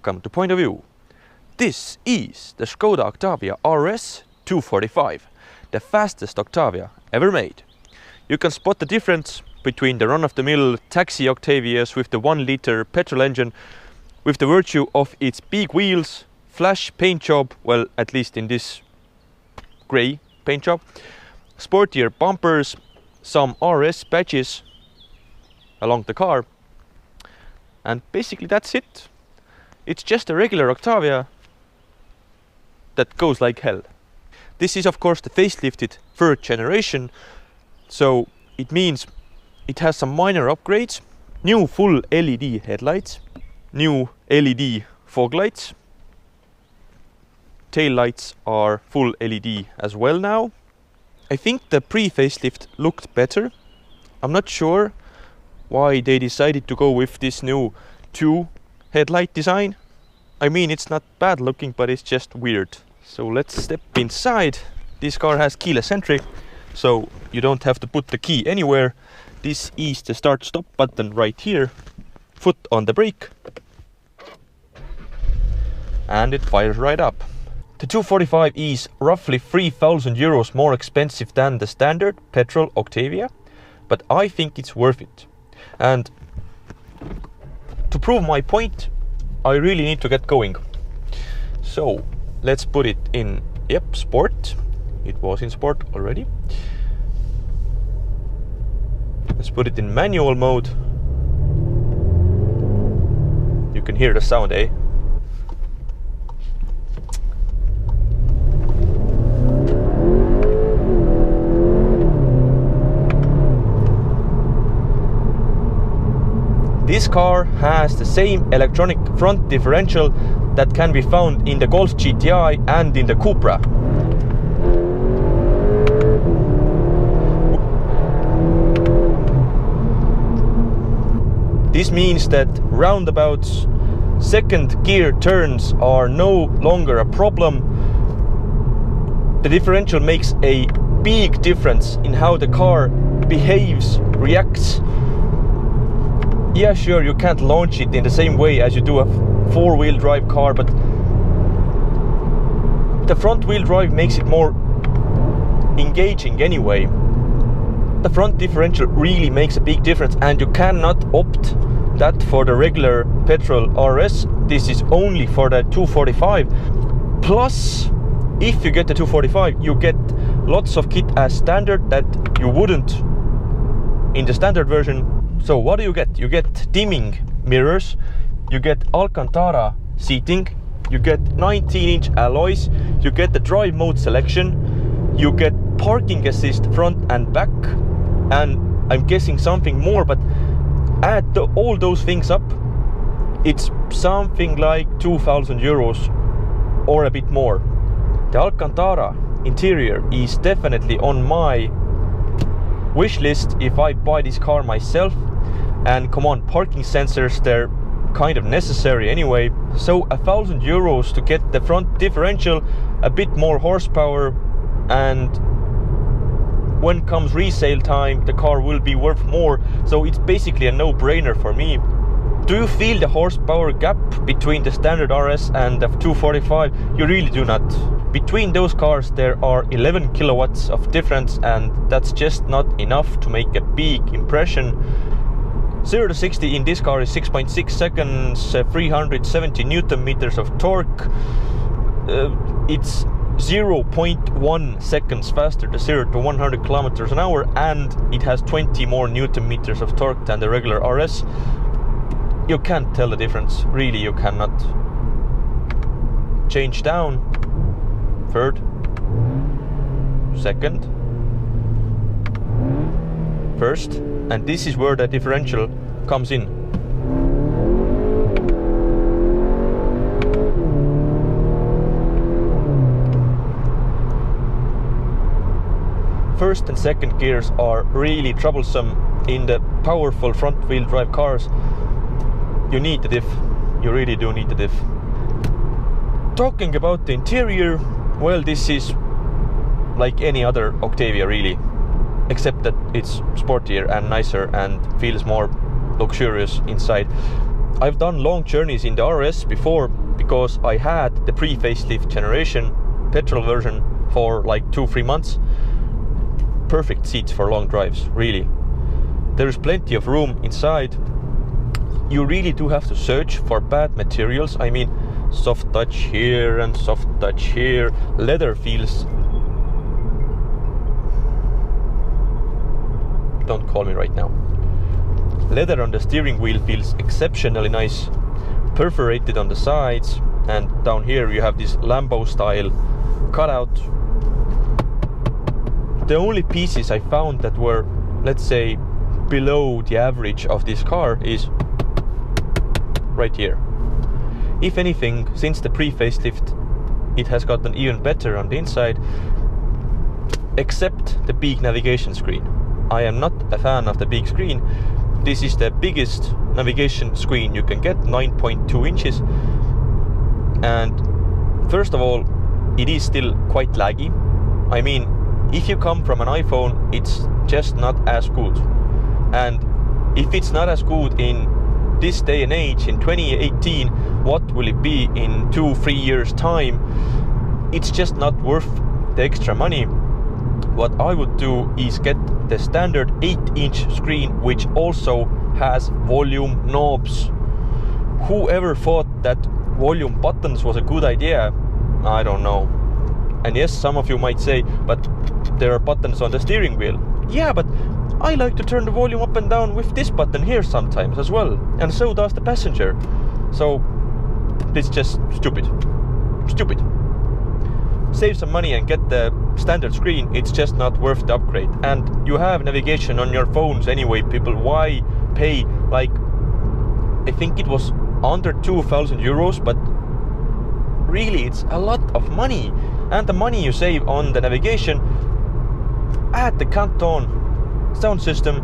Welcome to Point of View. This is the Skoda Octavia RS 245, the fastest Octavia ever made. You can spot the difference between the run-of-the-mill taxi Octavias with the 1-liter petrol engine, with the virtue of its big wheels, flash paint job, well, at least in this grey paint job, sportier bumpers, some RS badges along the car, and basically that's it. It's just a regular Octavia that goes like hell. This is of course the facelifted third generation, so it means it has some minor upgrades. New full LED headlights, new LED fog lights, tail lights are full LED as well now. I think the pre-facelift looked better. I'm not sure why they decided to go with this new 2 headlight design. I mean, it's not bad looking, but it's just weird. So let's step inside. This car has keyless entry, so you don't have to put the key anywhere. This is the start-stop button right here. Foot on the brake. And it fires right up. The 245 is roughly 3,000 euros more expensive than the standard petrol Octavia, but I think it's worth it. And to prove my point, I really need to get going. So let's put it in, sport. It was in sport already. Let's put it in manual mode. You can hear the sound, eh? This car has the same electronic front differential that can be found in the Golf GTI and in the Cupra. This means that roundabouts, second gear turns are no longer a problem. The differential makes a big difference in how the car behaves, reacts. Yeah, sure, you can't launch it in the same way as you do a 4-wheel drive car, but the front wheel drive makes it more engaging anyway. The front differential really makes a big difference, and you cannot opt that for the regular petrol RS. This is only for the 245. Plus, if you get the 245, you get lots of kit as standard that you wouldn't in the standard version. So what do you get? You get dimming mirrors, you get Alcantara seating, you get 19-inch alloys, you get the drive mode selection, you get parking assist front and back, and I'm guessing something more, but add all those things up, it's something like 2,000 euros or a bit more. The Alcantara interior is definitely on my wish list if I buy this car myself. And come on, parking sensors, they're kind of necessary anyway. So 1,000 euros to get the front differential, a bit more horsepower, and when comes resale time, the car will be worth more. So it's basically a no-brainer for me. Do you feel the horsepower gap between the standard RS and the 245? You really do not. Between those cars there are 11 kilowatts of difference, and that's just not enough to make a big impression. 0 to 60 in this car is 6.6 seconds, 370 Newton meters of torque. It's 0.1 seconds faster to 0 to 100 kilometers an hour, and it has 20 more Newton meters of torque than the regular RS. You can't tell the difference, really you cannot. Change down, third, second, first, and this is where the differential comes in. First and second gears are really troublesome in the powerful front wheel drive cars. You need the diff, you really do need the diff. Talking about the interior, well, this is like any other Octavia really, except that it's sportier and nicer and feels more luxurious inside. I've done long journeys in the RS before because I had the pre-facelift generation petrol version for like 2-3 months. Perfect seats for long drives, really. There is plenty of room inside. You really do have to search for bad materials. I mean, soft touch here and soft touch here. Leather feels... Don't call me right now. Leather on the steering wheel feels exceptionally nice. Perforated on the sides, and down here you have this Lambo style cutout. The only pieces I found that were, let's say, below the average of this car is right here. If anything, since the pre-facelift, it has gotten even better on the inside, except the big navigation screen. I am not a fan of the big screen. This is the biggest navigation screen you can get, 9.2 inches. And first of all, it is still quite laggy. I mean, if you come from an iPhone, it's just not as good. And if it's not as good in this day and age, in 2018, what will it be in 2-3 years time? It's just not worth the extra money. What I would do is get the standard 8-inch screen, which also has volume knobs. Whoever thought that volume buttons was a good idea? I don't know. And yes, some of you might say, but there are buttons on the steering wheel. Yeah, but I like to turn the volume up and down with this button here sometimes as well. And so does the passenger. So it's just stupid. Stupid. Save some money and get the standard screen. It's just not worth the upgrade. And you have navigation on your phones anyway, people. Why pay, like, I think it was under 2,000 euros, but really it's a lot of money. And the money you save on the navigation, add the Canton sound system,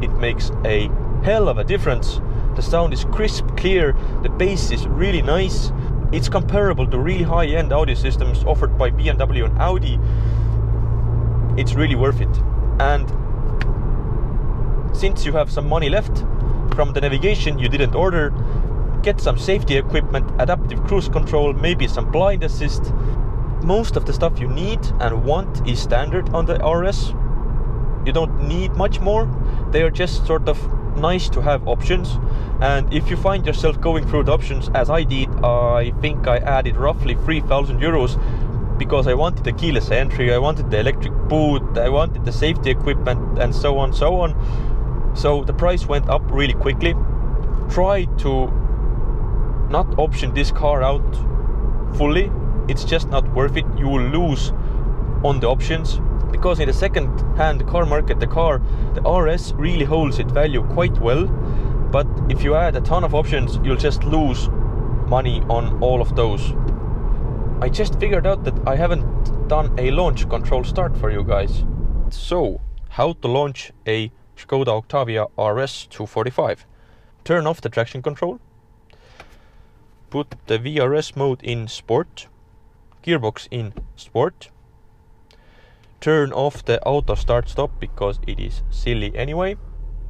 it makes a hell of a difference. The sound is crisp, clear, the bass is really nice. It's comparable to really high-end audio systems offered by BMW and Audi. It's really worth it. And since you have some money left from the navigation you didn't order, get some safety equipment, adaptive cruise control, maybe some blind assist. Most of the stuff you need and want is standard on the RS. You don't need much more. They are just sort of nice to have options. And if you find yourself going through the options as I did, I think I added roughly 3,000 euros because I wanted the keyless entry, I wanted the electric boot, I wanted the safety equipment, and so on, so on. So the price went up really quickly. Try to not option this car out fully. It's just not worth it. You will lose on the options, because in the second-hand car market, the RS really holds its value quite well. But if you add a ton of options, you'll just lose money on all of those. I just figured out that I haven't done a launch control start for you guys. So, how to launch a Skoda Octavia RS 245. Turn off the traction control. Put the VRS mode in Sport. Gearbox in Sport. Turn off the auto start stop because it is silly anyway.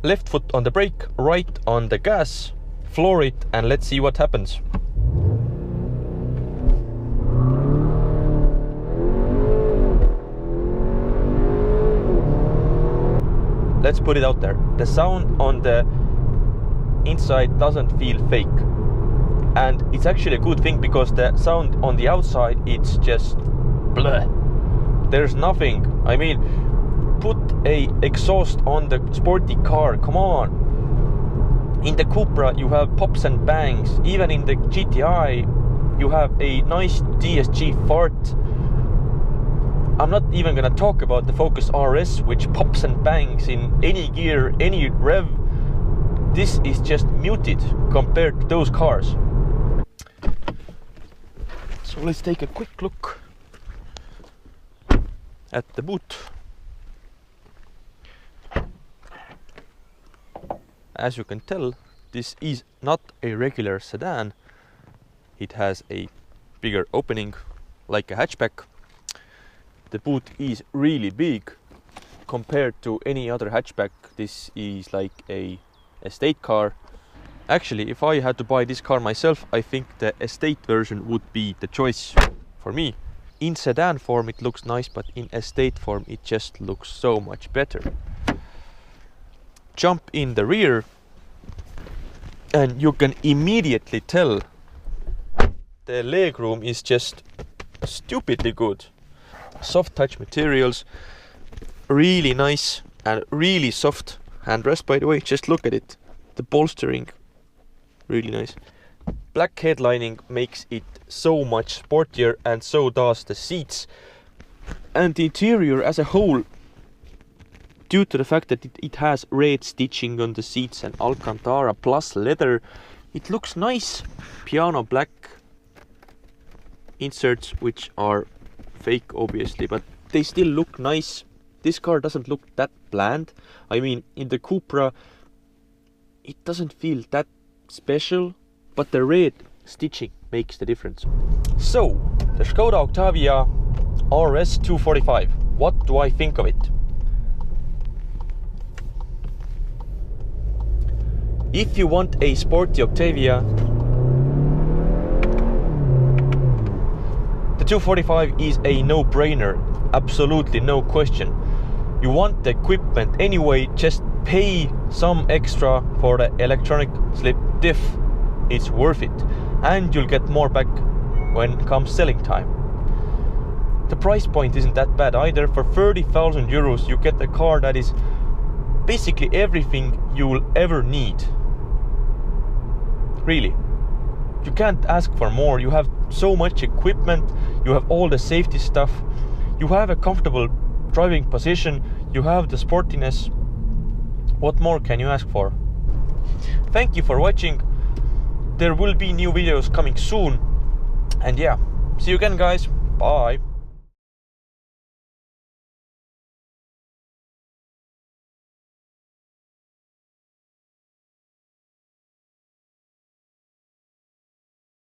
Left foot on the brake, right on the gas. Floor it and let's see what happens. Let's put it out there. The sound on the inside doesn't feel fake. And it's actually a good thing because the sound on the outside, it's just bleh. There's nothing. I mean, put a exhaust on the sporty car, come on. In the Cupra you have pops and bangs. Even in the GTI you have a nice DSG fart. I'm not even gonna talk about the Focus RS, which pops and bangs in any gear, any rev. This is just muted compared to those cars. So let's take a quick look at the boot. As you can tell, this is not a regular sedan. It has a bigger opening like a hatchback. The boot is really big compared to any other hatchback. This is like a estate car. Actually, if I had to buy this car myself, I think the estate version would be the choice for me. In sedan form it looks nice, but in estate form it just looks so much better. Jump in the rear and you can immediately tell the legroom is just stupidly good. Soft touch materials, really nice and really soft handrest, by the way. Just look at it, the bolstering, really nice. Black headlining makes it so much sportier, and so does the seats. And the interior as a whole, due to the fact that it has red stitching on the seats and Alcantara plus leather, it looks nice. Piano black inserts, which are fake obviously, but they still look nice. This car doesn't look that bland. I mean, in the Cupra it doesn't feel that special, but the red stitching makes the difference. So, the Skoda Octavia RS 245. What do I think of it? If you want a sporty Octavia, the 245 is a no-brainer, absolutely no question. You want the equipment anyway, just pay some extra for the electronic slip diff. It's worth it, and you'll get more back when comes selling time. The price point isn't that bad either. For 30,000 euros you get a car that is basically everything you will ever need. Really, you can't ask for more. You have so much equipment, you have all the safety stuff, you have a comfortable driving position, you have the sportiness. What more can you ask for? Thank you for watching. There will be new videos coming soon, and yeah, see you again guys, bye.